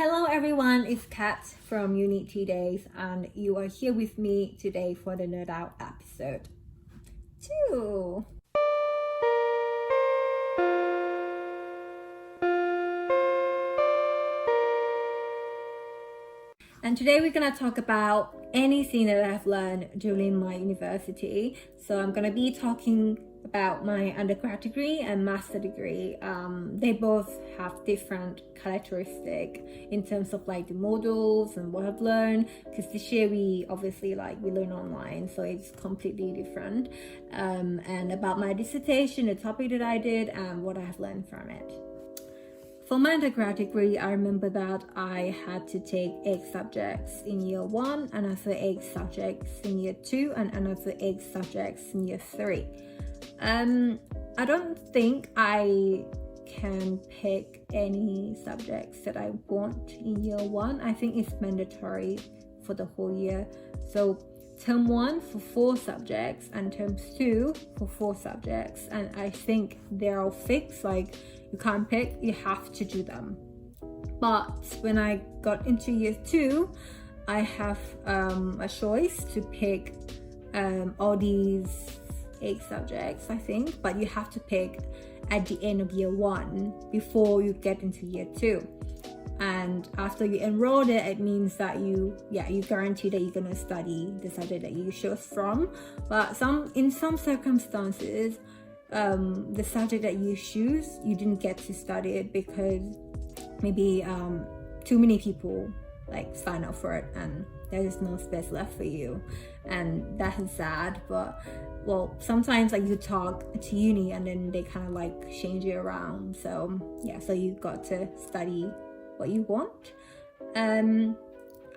Hello everyone, it's Kat from Unit 2 Days and you are here with me today for the Nerd Out episode 2. And today we're going to talk about anything that I've learned during my university. So I'm going to be talking about my undergrad degree and master degree. They both have different characteristics in terms of like the modules and what I've learned, because this year we obviously we learn online, so it's completely different, and about my dissertation, the topic that I did, and what I have learned from it. For my undergrad degree, I remember that I had to take 8 subjects in year 1, another 8 subjects in year 2, and another 8 subjects in year 3. I don't think I can pick any subjects that I want in year 1. I think it's mandatory for the whole year. So term 1 for 4 subjects and term 2 for 4 subjects. And I think they're all fixed, you can't pick, you have to do them. But when I got into year 2, I have a choice to pick all these 8 subjects, I think, but you have to pick at the end of year 1 before you get into year 2. And after you enroll there, it means that you guarantee that you're going to study the subject that you chose from. But in some circumstances, the subject that you choose, you didn't get to study it because maybe too many people sign up for it and there is no space left for you, and that is sad. But sometimes you talk to uni and then they kind of change it around, so you got to study what you want, and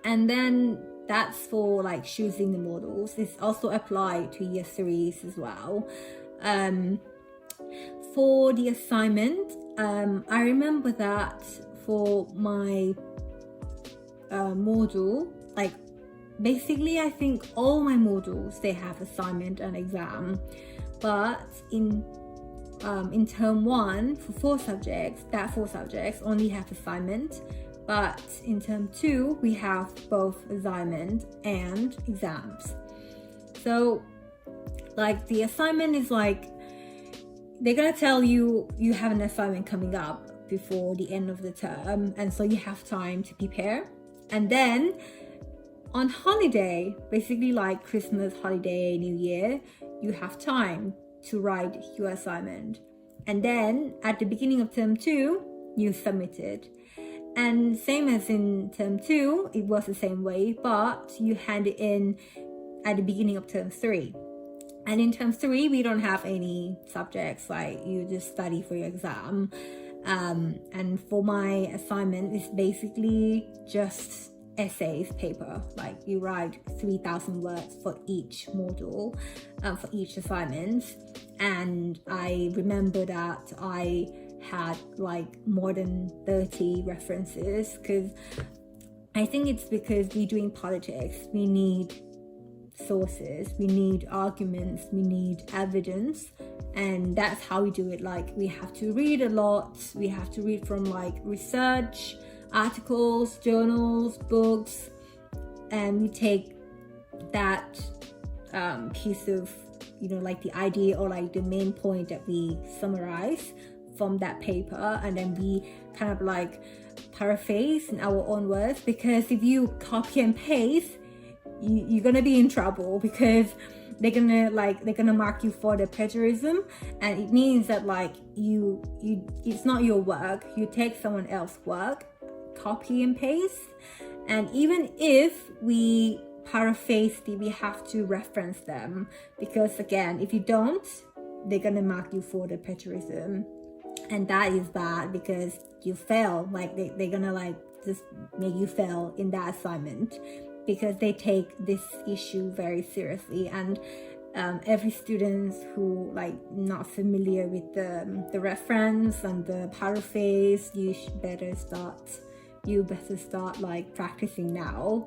then that's for choosing the models. This also applied to year 3s as well. For the assignment, I remember that for my module, basically I think all my modules, they have assignment and exam, but in term 1 for 4 subjects, that 4 subjects only have assignment, but in term 2 we have both assignment and exams. So the assignment is they're gonna tell you have an assignment coming up before the end of the term, and so you have time to prepare. And then on holiday, basically Christmas holiday, New Year, you have time to write your assignment. And then at the beginning of term 2, you submit it. And same as in term 2, it was the same way, but you hand it in at the beginning of term 3. And in term 3, we don't have any subjects, you just study for your exam. And for my assignment, it's basically just essays paper. You write 3,000 words for each module, for each assignment. And I remember that I had more than 30 references, because I think it's because we're doing politics. We need sources, we need arguments, we need evidence, and that's how we do it. We have to read a lot, we have to read from research articles, journals, books, and we take that piece of the idea or the main point that we summarize from that paper, and then we kind of paraphrase in our own words, because if you copy and paste, you're gonna be in trouble, because they're gonna mark you for the plagiarism, and it means that you it's not your work, you take someone else's work, copy and paste. And even if we paraphrase it, we have to reference them, because again, if you don't, they're gonna mark you for the plagiarism, and that is bad because you fail. They're gonna just make you fail in that assignment, because they take this issue very seriously. And every student who not familiar with the reference and the paraphrase, you better start practicing now.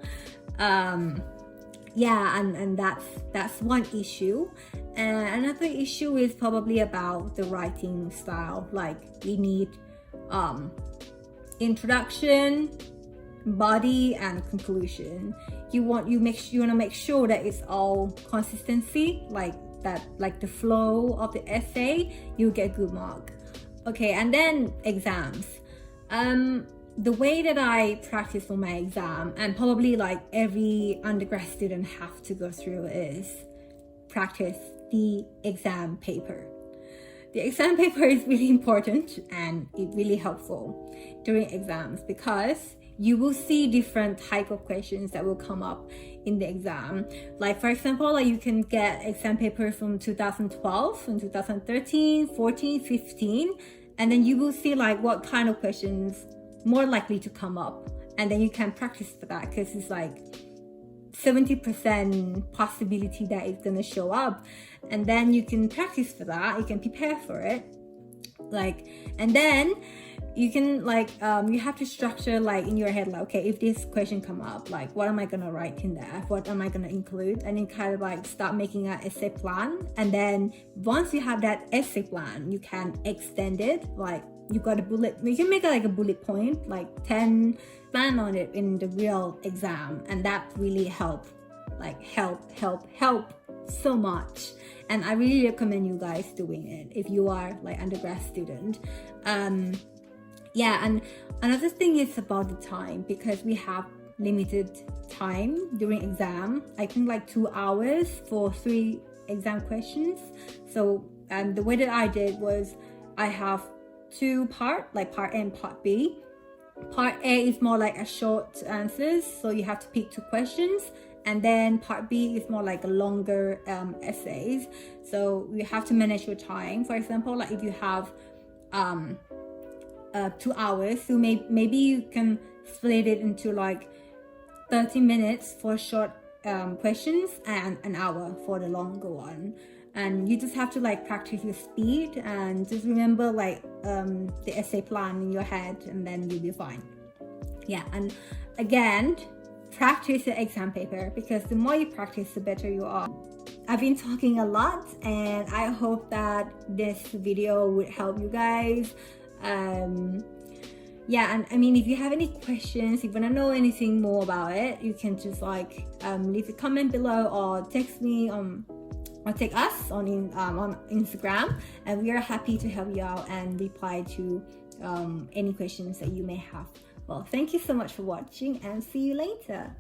And that's one issue. And another issue is probably about the writing style. We need introduction, body and conclusion. You want to make sure that it's all consistency, like that, like the flow of the essay, you get good mark. Okay, and then exams. The way that I practice for my exam, and probably like every undergrad student have to go through, is practice the exam paper. The exam paper is really important and it's really helpful during exams, because you will see different type of questions that will come up in the exam. Like for example, like you can get exam paper from 2012, from 2013, 14, 15, and then you will see like what kind of questions more likely to come up, and then you can practice for that, because it's like 70% possibility that it's gonna show up, and then you can practice for that, you can prepare for it, like, and then you can like you have to structure like in your head, like, okay, if this question come up, like what am I gonna write in there, what am I gonna include, and then kind of like start making an essay plan. And then once you have that essay plan, you can extend it, like you got a bullet, you can make it like a bullet point, like 10 plan on it in the real exam, and that really help so much. And I really recommend you guys doing it if you are like undergrad student. Yeah, and another thing is about the time, because we have limited time during exam. I think like 2 hours for 3 exam questions. So the way that I did was I have 2 parts, like part A and part B. Part A is more like a short answers, so you have to pick 2 questions, and then part B is more like a longer essays, so you have to manage your time. For example, like if you have 2 hours, so maybe you can split it into like 30 minutes for short questions and an hour for the longer one. And you just have to like practice your speed and just remember like the essay plan in your head, and then you'll be fine. Yeah, and again, practice the exam paper, because the more you practice, the better you are. I've been talking a lot, and I hope that this video would help you guys. Yeah, and I mean, if you have any questions, if you want to know anything more about it, you can just like leave a comment below, or text me or take us on Instagram, and we are happy to help you out and reply to any questions that you may have. Well, thank you so much for watching, and see you later.